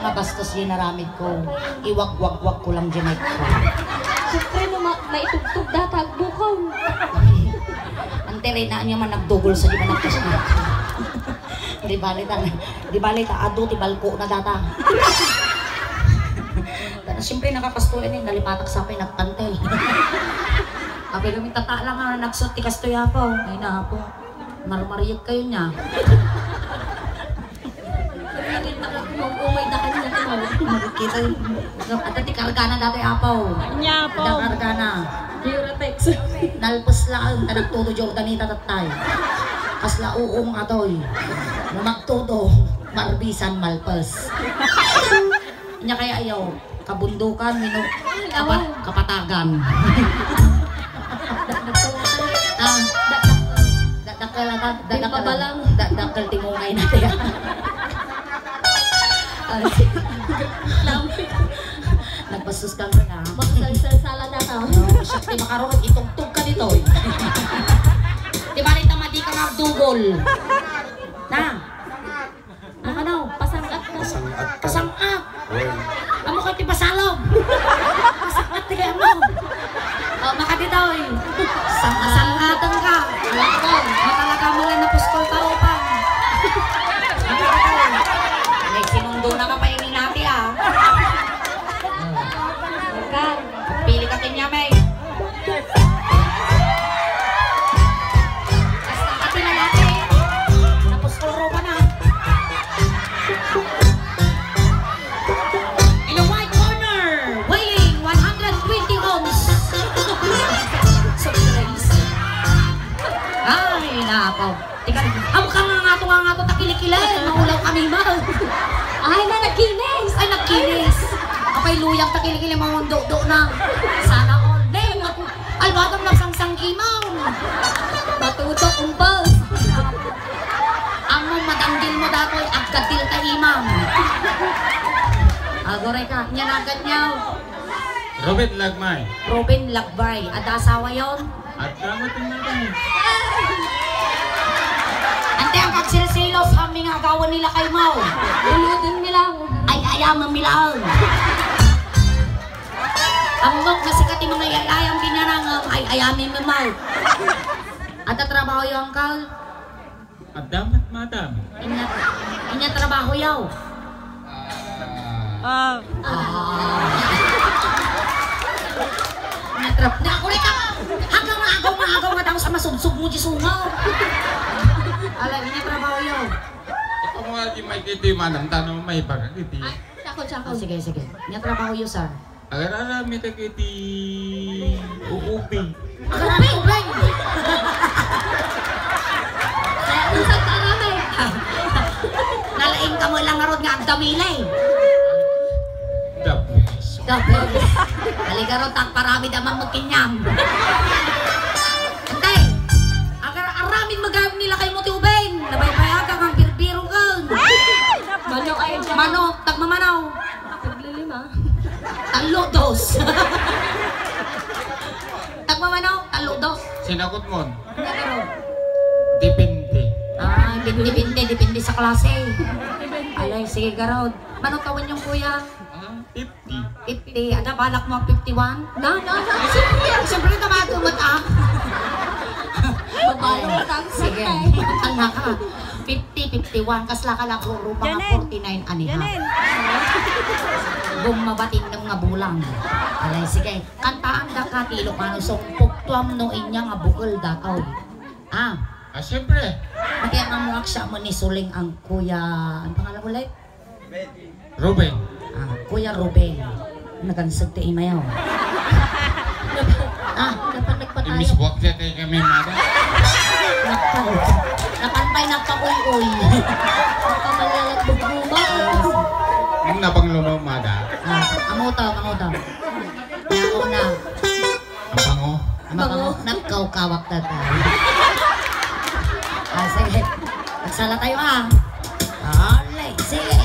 nga bastos yun naramid ko. Iwag-wag-wag ko lang dyan ko. Siyempre no, maitugtog datag bukaw. Ante rin na niya man nagdugol sa di ba nagkasnak. Di balita, ado ti balko na data. Siyempre nakapastuin eh, nalipatak sa akin, nagtantel. Abi kami tata lang nga, nagsot ti kastoya po. Ay na po, marmariyag kayo niya. Nakita lang kung umay daan niya ko. Nakikita yun. At ti kargana dati apaw. Nya po. Ada kargana. Duratex. Nalpos lang, tanag todo Jordanita tatay. Kasla uong atoy. Magtuto, marbisan malpes. Inya kaya ayaw, kabundukan, kapatagan. Dakal timungay natin. Nagpasus ka na. Magsalsala na ka. Siyempre makarunod, itugtog ka dito. Di ba rin tamadi ka magdugol? Na? Ano? Pasangkat ka. Pasangkat. Amo kayo tipasalog. Pasangkat di kayo mo. Makaditaw eh. Sangkatan ka. Makalaga mo lang na puskol taropang. May sinundo na kapaingin natin ah. Pili ka tinya may. Basta ka tinalaki. Napuskol ropa na. In the white corner, weighing 120 ounce. Ay, nako. Tika, amo ka nga nga takilikilay. Maulaw kami mo. Ay na, nagkinis. Ay, nagkinis. Apay luyang takilikilay mga do na. Sana all day. Albatang nagsangsang imaw. Matutok umpal. Ang madanggil mo datoy, agkadil ka imam. Agoray ka, nyanagad niyaw. Robin Lagmay. Robin Lagbay. Ada asawa yon? At damating na kami. Ante ang kaksilsilos aming agawan nila kay Mau. Uludin nilang. Ay ayaman milang. Ang mok na sikat yung mga yalayang binarangam ay ayamin mo Mau. At trabaho yung angkal? At damat madam. Inya trabaho yaw. Natrap na ako rin ka. Hanggang maagaw nga daw sa masugsug mo di sungaw. Alam niya trabaho yaw. Ito mo nga di may kiti manang tanong may pagkakiti. Sakot. Sige. Niya trabaho yaw sir. Agar-agar may kiti uubi. Ubay. Unsan ka ramay. Nalaing ka mo lang narod nga agdamilay. Dabis. Dabis. Halika ron, parami naman magkinyam. Antay, agar araming magamit nila kay Muti Ubain. Nabaybayaga kang birbiro kang. Manok ay dyan. Manok, tagmamanaw. Taglilima. Taludos. Tagmamanaw, taludos. Sinakot mo. Nagaro. Dipindi. Depende sa klase. Alay, sige garod. Manok kawan yung kuya. 50. 50. Ada balak mo 51? Na. Siyempre ka magumat ah. Babalong matang Sige, ang naka. 50, 51. Kasla ka lang puro mga 49 aniha. Bumabatin ng nga bulang. Alay, sige. Kantaan da ka, tilo ka no. So, puktuam no inya nga bukol da ka. Siyempre. Kaya nga mo siya mo ni Suling ang kuya. Ang pangalan mo ulit? Ruben. Kuya Ruben. Nagansag ti imayaw. Napalik pa tayo. Imisbuak siya tayo kami madam. Napantay nagpakuy-uy. Nakamalalat-buguma. Yung nabang lumaw madam. Amuta. Una. Ang bango. Nagkaw-kawak na tayo. Sige. Nagsala tayo Alay, sige.